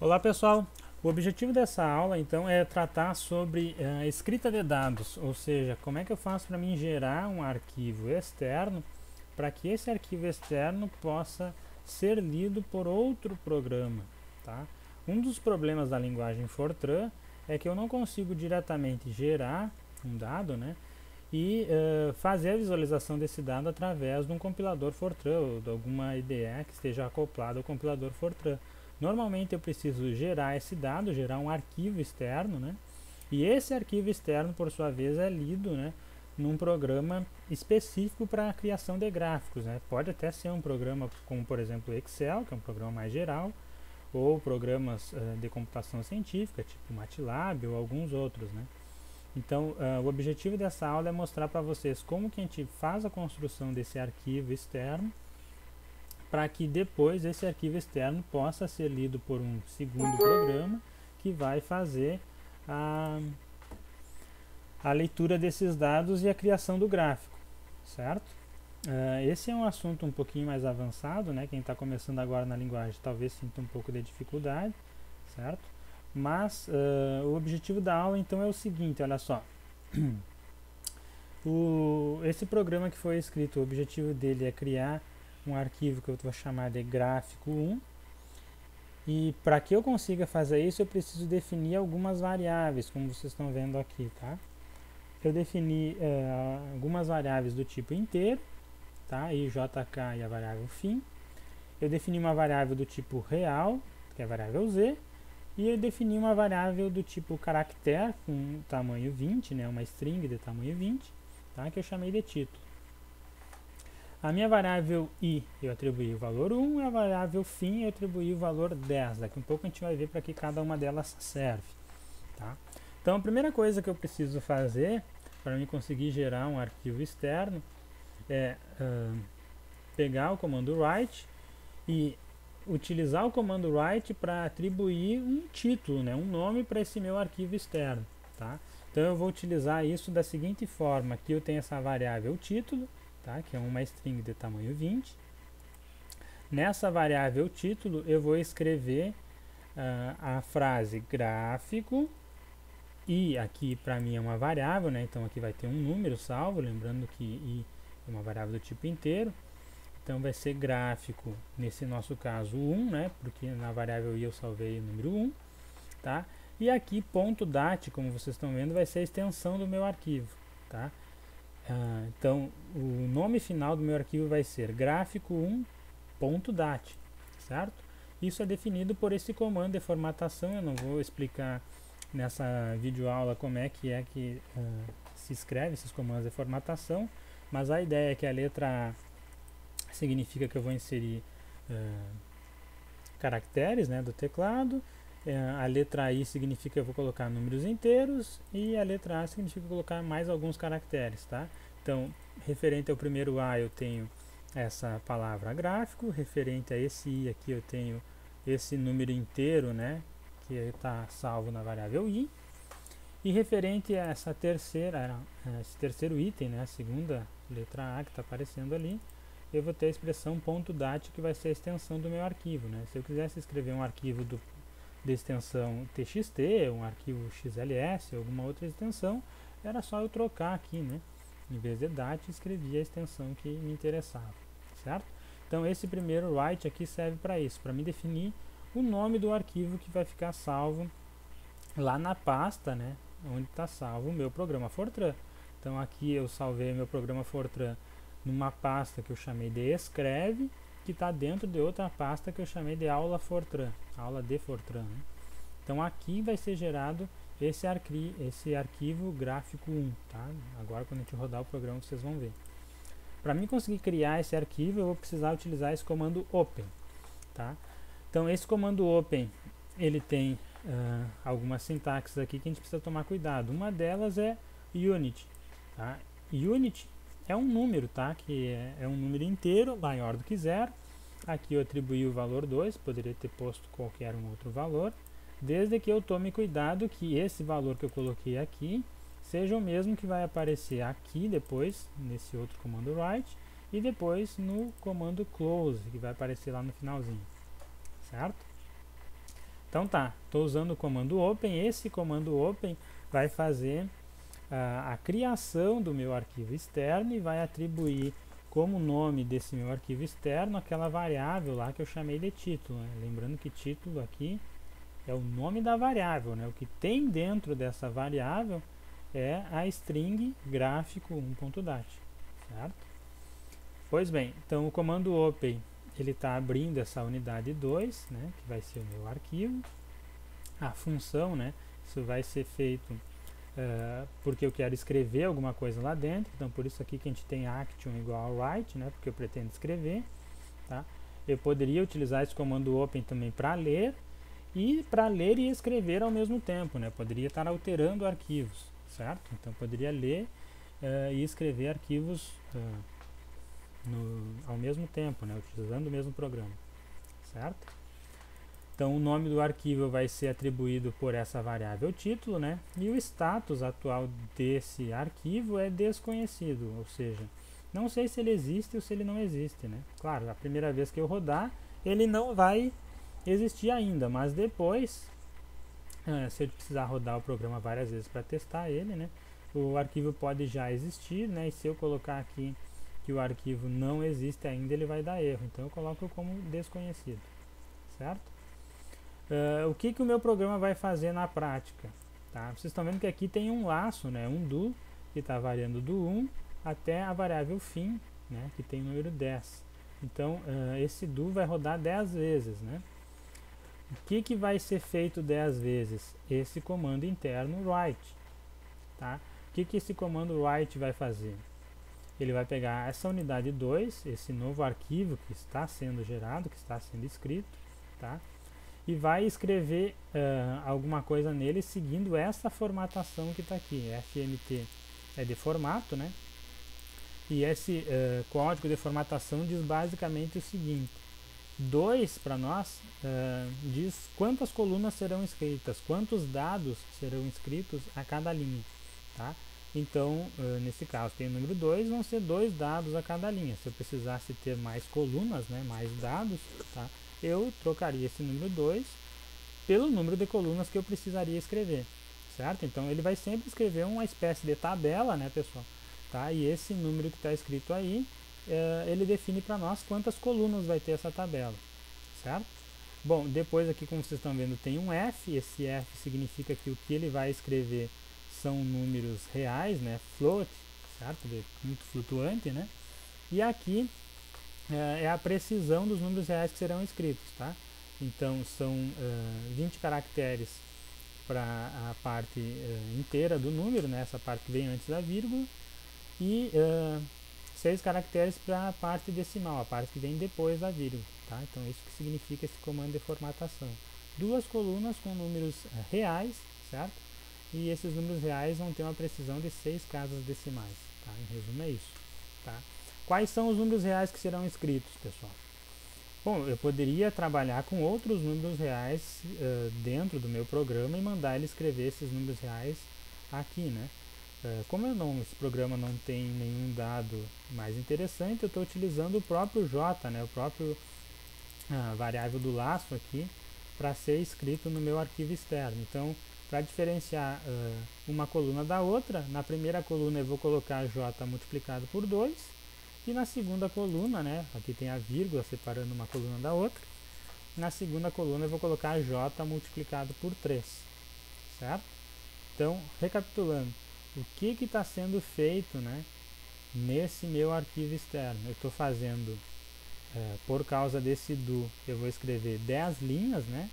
Olá pessoal, o objetivo dessa aula então é tratar sobre a escrita de dados, ou seja, como é que eu faço para mim gerar um arquivo externo para que esse arquivo externo possa ser lido por outro programa, tá? Um dos problemas da linguagem Fortran é que eu não consigo diretamente gerar um dado, né? E fazer a visualização desse dado através de um compilador Fortran ou de alguma IDE que esteja acoplada ao compilador Fortran. Normalmente eu preciso gerar esse dado, gerar um arquivo externo, né? E esse arquivo externo, por sua vez, é lido, né, num programa específico para a criação de gráficos, né? Pode até ser um programa como, por exemplo, Excel, que é um programa mais geral, ou programas de computação científica, tipo MATLAB ou alguns outros, né? Então, o objetivo dessa aula é mostrar para vocês como que a gente faz a construção desse arquivo externo para que depois esse arquivo externo possa ser lido por um segundo programa que vai fazer a leitura desses dados e a criação do gráfico, certo? Esse é um assunto um pouquinho mais avançado, né? Quem está começando agora na linguagem talvez sinta um pouco de dificuldade, certo? Mas o objetivo da aula então é o seguinte, olha só. Esse programa que foi escrito, o objetivo dele é criar um arquivo que eu vou chamar de gráfico 1. E para que eu consiga fazer isso, eu preciso definir algumas variáveis, como vocês estão vendo aqui, tá? Eu defini algumas variáveis do tipo inteiro, tá? IJK e a variável fim. Eu defini uma variável do tipo real, que é a variável z. E eu defini uma variável do tipo caractere, com tamanho 20, né? Uma string de tamanho 20, tá? Que eu chamei de título. A minha variável i eu atribuí o valor 1 e a variável fim eu atribuí o valor 10. Daqui a pouco a gente vai ver para que cada uma delas serve. Tá? Então a primeira coisa que eu preciso fazer para mim conseguir gerar um arquivo externo é pegar o comando write e utilizar o comando write para atribuir um título, né, um nome para esse meu arquivo externo. Tá? Então eu vou utilizar isso da seguinte forma: aqui eu tenho essa variável título, tá? Que é uma string de tamanho 20. Nessa variável título eu vou escrever a frase gráfico, e aqui para mim é uma variável, né? Então aqui vai ter um número salvo, lembrando que i é uma variável do tipo inteiro. Então vai ser gráfico, nesse nosso caso 1, né? Porque na variável i eu salvei o número 1, tá? E aqui .dat, como vocês estão vendo, vai ser a extensão do meu arquivo, tá? Então o nome final do meu arquivo vai ser gráfico1.dat, certo? Isso é definido por esse comando de formatação. Eu não vou explicar nessa videoaula como é que se escreve esses comandos de formatação, mas a ideia é que a letra A significa que eu vou inserir caracteres, né, do teclado, a letra I significa que eu vou colocar números inteiros, e a letra A significa colocar mais alguns caracteres, tá? Então, referente ao primeiro A eu tenho essa palavra gráfico, referente a esse I aqui eu tenho esse número inteiro, né, que está salvo na variável I, e referente a esse terceiro item, né, a segunda letra A que está aparecendo ali, eu vou ter a expressão .dat, que vai ser a extensão do meu arquivo, né? Se eu quisesse escrever um arquivo de extensão txt, um arquivo xls, alguma outra extensão, era só eu trocar aqui, né? Em vez de dat, escrevia a extensão que me interessava, certo? Então esse primeiro write aqui serve para isso, para me definir o nome do arquivo que vai ficar salvo lá na pasta, né, onde está salvo o meu programa Fortran. Então aqui eu salvei meu programa Fortran numa pasta que eu chamei de escreve, que está dentro de outra pasta que eu chamei de aula Fortran, aula de Fortran, né? Então aqui vai ser gerado esse arquivo gráfico 1, tá? Agora quando a gente rodar o programa vocês vão ver. Para mim conseguir criar esse arquivo eu vou precisar utilizar esse comando open, tá? Então esse comando open ele tem algumas sintaxes aqui que a gente precisa tomar cuidado. Uma delas é unit, tá? Unit é um número, tá? Que é um número inteiro maior do que zero. Aqui eu atribuí o valor 2, poderia ter posto qualquer um outro valor, desde que eu tome cuidado que esse valor que eu coloquei aqui seja o mesmo que vai aparecer aqui depois, nesse outro comando write, e depois no comando close, que vai aparecer lá no finalzinho, certo? Então tá, estou usando o comando open. Esse comando open vai fazer a criação do meu arquivo externo e vai atribuir como nome desse meu arquivo externo aquela variável lá que eu chamei de título, né? Lembrando que título aqui é o nome da variável, né? O que tem dentro dessa variável é a string gráfico 1.dat, certo? Pois bem, então o comando open ele está abrindo essa unidade 2, né? Que vai ser o meu arquivo. A função, né? Isso vai ser feito porque eu quero escrever alguma coisa lá dentro, então por isso aqui que a gente tem action igual ao write, né, porque eu pretendo escrever, tá? Eu poderia utilizar esse comando open também para ler e escrever ao mesmo tempo, né? Poderia estar alterando arquivos, certo? Então poderia ler e escrever arquivos ao mesmo tempo, né, utilizando o mesmo programa, certo? Então o nome do arquivo vai ser atribuído por essa variável título, né? E o status atual desse arquivo é desconhecido, ou seja, não sei se ele existe ou se ele não existe, né? Claro, a primeira vez que eu rodar, ele não vai existir ainda, mas depois, se eu precisar rodar o programa várias vezes para testar ele, né? O arquivo pode já existir, né? E se eu colocar aqui que o arquivo não existe ainda, ele vai dar erro. Então eu coloco como desconhecido, certo? O que o meu programa vai fazer na prática? Tá? Vocês estão vendo que aqui tem um laço, né? Um do, que está variando do 1 até a variável fim, né? Que tem o número 10. Então, esse do vai rodar 10 vezes, né? O que vai ser feito 10 vezes? Esse comando interno write. Tá? O que esse comando write vai fazer? Ele vai pegar essa unidade 2, esse novo arquivo que está sendo gerado, que está sendo escrito, tá? E vai escrever alguma coisa nele seguindo essa formatação que está aqui. FMT é de formato, né? E esse código de formatação diz basicamente o seguinte: 2 para nós diz quantas colunas serão escritas, quantos dados serão escritos a cada linha, tá? Então, nesse caso, tem o número 2, vão ser 2 dados a cada linha. Se eu precisasse ter mais colunas, né, mais dados, tá? Eu trocaria esse número 2 pelo número de colunas que eu precisaria escrever, certo? Então ele vai sempre escrever uma espécie de tabela, né, pessoal? Tá? E esse número que está escrito aí, ele define para nós quantas colunas vai ter essa tabela, certo? Bom, depois aqui, como vocês estão vendo, tem um F. Esse F significa que o que ele vai escrever são números reais, né, float, certo? Muito flutuante, né? E aqui é a precisão dos números reais que serão escritos, tá? Então são 20 caracteres para a parte inteira do número, né? Essa parte que vem antes da vírgula, e 6 caracteres para a parte decimal, a parte que vem depois da vírgula, tá? Então isso que significa esse comando de formatação. 2 colunas com números reais, certo? E esses números reais vão ter uma precisão de 6 casas decimais, tá? Em resumo é isso, tá? Quais são os números reais que serão escritos, pessoal? Bom, eu poderia trabalhar com outros números reais dentro do meu programa e mandar ele escrever esses números reais aqui, né? Como esse programa não tem nenhum dado mais interessante, eu estou utilizando o próprio J, né? O próprio variável do laço aqui, para ser escrito no meu arquivo externo. Então, para diferenciar uma coluna da outra, na primeira coluna eu vou colocar J multiplicado por 2, e na segunda coluna, né, aqui tem a vírgula separando uma coluna da outra, na segunda coluna eu vou colocar J multiplicado por 3, certo? Então, recapitulando, o que está sendo feito, né, nesse meu arquivo externo? Eu estou fazendo, por causa desse do, eu vou escrever 10 linhas, né?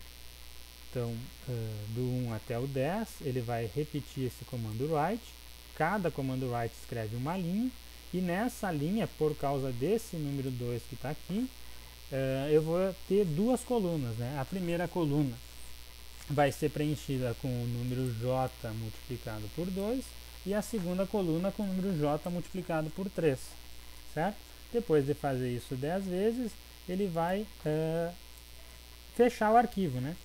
Então, do 1 até o 10, ele vai repetir esse comando write. Cada comando write escreve uma linha. E nessa linha, por causa desse número 2 que está aqui, eu vou ter 2 colunas, né? A primeira coluna vai ser preenchida com o número J multiplicado por 2 e a segunda coluna com o número J multiplicado por 3, certo? Depois de fazer isso 10 vezes, ele vai fechar o arquivo, né?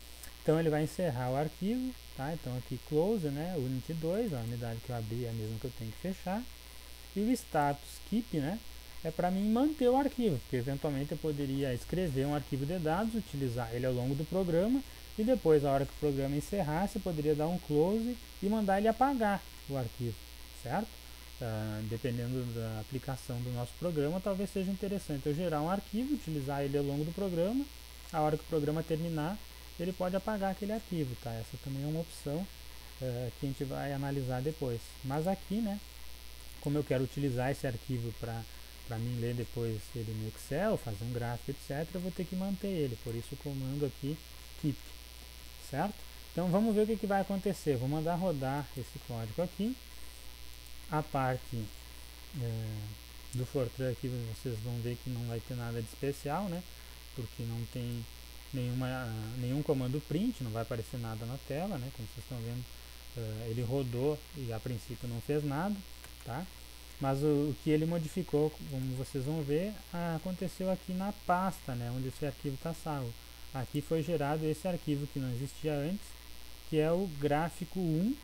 Então ele vai encerrar o arquivo, tá? Então aqui close, né? Unit 2, a unidade que eu abri é a mesma que eu tenho que fechar. E o status keep, né, é para mim manter o arquivo, porque eventualmente eu poderia escrever um arquivo de dados, utilizar ele ao longo do programa e depois, a hora que o programa encerrar, você poderia dar um close e mandar ele apagar o arquivo, certo? Dependendo da aplicação do nosso programa, talvez seja interessante eu gerar um arquivo, utilizar ele ao longo do programa, a hora que o programa terminar, ele pode apagar aquele arquivo, tá? Essa também é uma opção que a gente vai analisar depois. Mas aqui, né, como eu quero utilizar esse arquivo para mim ler depois ele no Excel, fazer um gráfico, etc., eu vou ter que manter ele, por isso o comando aqui keep, certo? Então vamos ver o que vai acontecer. Vou mandar rodar esse código aqui. A parte do Fortran aqui vocês vão ver que não vai ter nada de especial, né? Porque não tem nenhum comando print, não vai aparecer nada na tela, né? Como vocês estão vendo, ele rodou e a princípio não fez nada, tá? Mas o que ele modificou, como vocês vão ver, aconteceu aqui na pasta, né? Onde esse arquivo está salvo. Aqui foi gerado esse arquivo que não existia antes, que é o gráfico 1,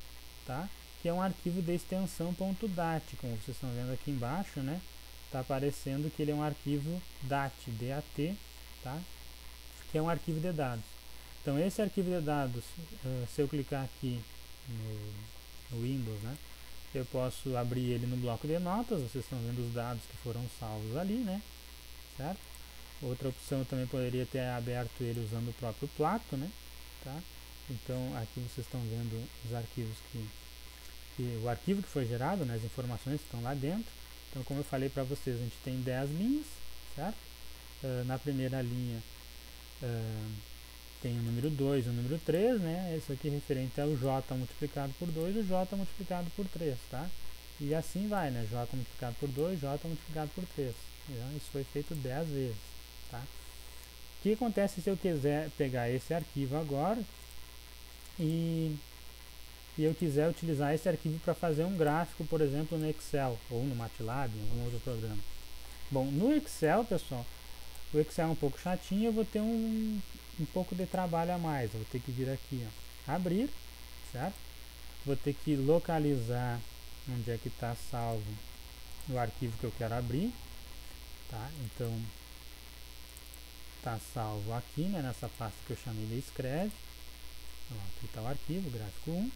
tá? Que é um arquivo de extensão .dat, como vocês estão vendo aqui embaixo, né? Está aparecendo que ele é um arquivo DAT, DAT, tá? Que é um arquivo de dados. Então esse arquivo de dados, se eu clicar aqui no Windows, né? Eu posso abrir ele no bloco de notas, vocês estão vendo os dados que foram salvos ali, né? Certo? Outra opção eu também poderia ter aberto ele usando o próprio Plato, né? Tá? Então aqui vocês estão vendo os arquivos o arquivo que foi gerado, né, as informações que estão lá dentro. Então, como eu falei para vocês, a gente tem 10 linhas, certo? Na primeira linha tem o número 2 e o número 3, né? Isso aqui é referente ao J multiplicado por 2 e o J multiplicado por 3, tá? E assim vai, né? J multiplicado por 2, J multiplicado por 3. Então, isso foi feito 10 vezes, tá? O que acontece se eu quiser pegar esse arquivo agora e eu quiser utilizar esse arquivo para fazer um gráfico, por exemplo, no Excel ou no MATLAB, em algum outro programa? Bom, no Excel, pessoal, o Excel é um pouco chatinho, eu vou ter um pouco de trabalho a mais. Eu vou ter que vir aqui, ó, abrir, certo? Vou ter que localizar onde é que está salvo o arquivo que eu quero abrir, tá? Então, está salvo aqui, né, nessa pasta que eu chamei de escreve. Ó, aqui está o arquivo, gráfico 1.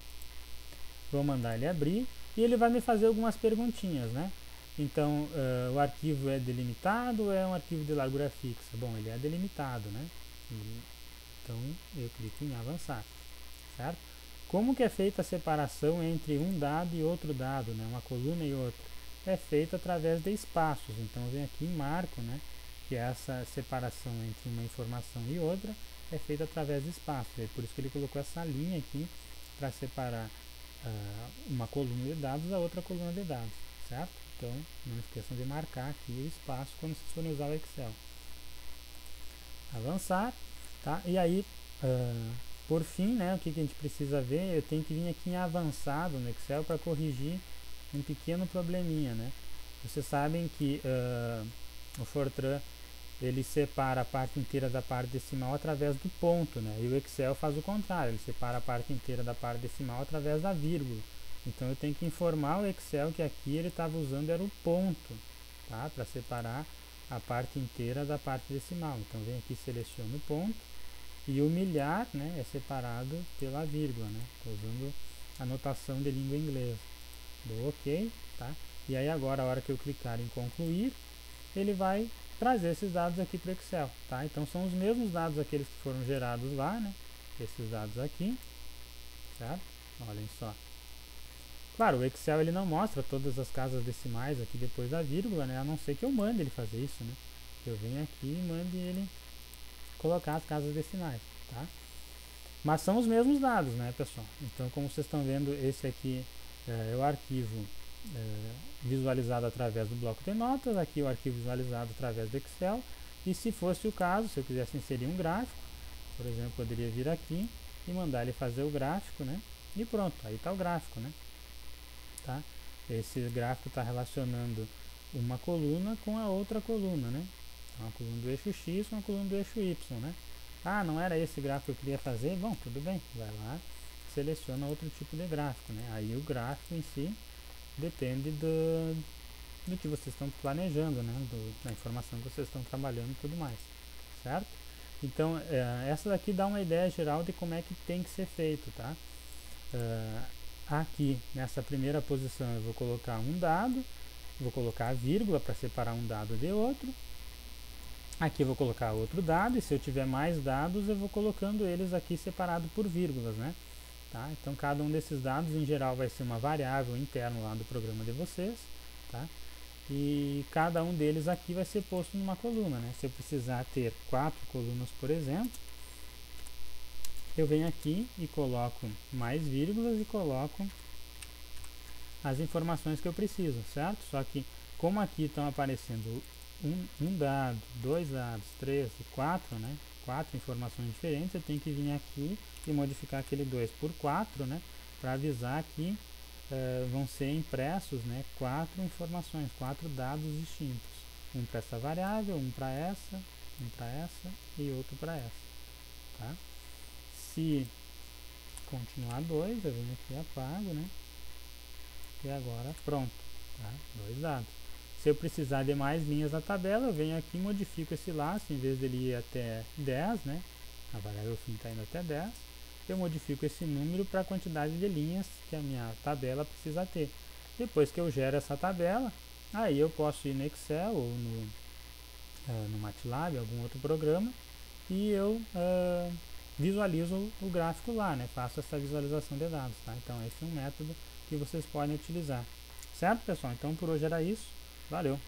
Vou mandar ele abrir e ele vai me fazer algumas perguntinhas, né? Então, o arquivo é delimitado ou é um arquivo de largura fixa? Bom, ele é delimitado, né? Então, eu clico em avançar, certo? Como que é feita a separação entre um dado e outro dado, né? Uma coluna e outra? É feita através de espaços. Então, vem aqui e marco, né? Que essa separação entre uma informação e outra é feita através de espaços. É por isso que ele colocou essa linha aqui para separar uma coluna de dados da outra coluna de dados, certo? Então, não esqueçam de marcar aqui o espaço quando vocês forem usar o Excel. Avançar, tá? E aí, por fim, né, o que a gente precisa ver, eu tenho que vir aqui em avançado no Excel para corrigir um pequeno probleminha, né? Vocês sabem que o Fortran ele separa a parte inteira da parte decimal através do ponto, né? E o Excel faz o contrário, ele separa a parte inteira da parte decimal através da vírgula. Então eu tenho que informar o Excel que aqui ele estava usando era o ponto, tá? Para separar a parte inteira da parte decimal. Então vem aqui, seleciono o ponto e o milhar, né, é separado pela vírgula, né? Estou usando a notação de língua inglesa. Dou OK, tá? E aí agora a hora que eu clicar em concluir, ele vai trazer esses dados aqui para o Excel, tá? Então são os mesmos dados aqueles que foram gerados lá, né? Esses dados aqui, certo? Olhem só. Claro, o Excel ele não mostra todas as casas decimais aqui depois da vírgula, né? A não ser que eu mande ele fazer isso, né? Eu venho aqui e mande ele colocar as casas decimais, tá? Mas são os mesmos dados, né, pessoal? Então, como vocês estão vendo, esse aqui é o arquivo visualizado através do bloco de notas, aqui o arquivo visualizado através do Excel, e se fosse o caso, se eu quisesse inserir um gráfico, por exemplo, poderia vir aqui e mandar ele fazer o gráfico, né? E pronto, aí está o gráfico, né? Tá? Esse gráfico está relacionando uma coluna com a outra coluna, né? Uma coluna do eixo X com a coluna do eixo Y, né? Ah, não era esse gráfico que eu queria fazer? Bom, tudo bem, vai lá, seleciona outro tipo de gráfico, né? Aí o gráfico em si depende do que vocês estão planejando, né? Da informação que vocês estão trabalhando e tudo mais, certo? Então, essa daqui dá uma ideia geral de como é que tem que ser feito, tá? Aqui, nessa primeira posição, eu vou colocar um dado, vou colocar a vírgula para separar um dado de outro. Aqui eu vou colocar outro dado, e se eu tiver mais dados, eu vou colocando eles aqui separado por vírgulas, né? Tá? Então, cada um desses dados, em geral, vai ser uma variável interna lá do programa de vocês, tá? E cada um deles aqui vai ser posto numa coluna, né? Se eu precisar ter 4 colunas, por exemplo, eu venho aqui e coloco mais vírgulas e coloco as informações que eu preciso, certo? Só que como aqui estão aparecendo um dado, dois dados, três e quatro, né? 4 informações diferentes, eu tenho que vir aqui e modificar aquele 2 por 4, né? Para avisar que vão ser impressos, né? 4 informações, 4 dados distintos. Um para essa variável, um para essa e outro para essa, tá? Se continuar 2, eu venho aqui e apago, né? E agora pronto, tá? 2 dados. Se eu precisar de mais linhas na tabela, eu venho aqui e modifico esse laço, em vez dele ir até 10, né? A variável fim está indo até 10. Eu modifico esse número para a quantidade de linhas que a minha tabela precisa ter. Depois que eu gero essa tabela, aí eu posso ir no Excel ou no MATLAB, algum outro programa, e eu visualizo o gráfico lá, né? Faço essa visualização de dados, tá? Então esse é um método que vocês podem utilizar. Certo, pessoal? Então por hoje era isso. Valeu!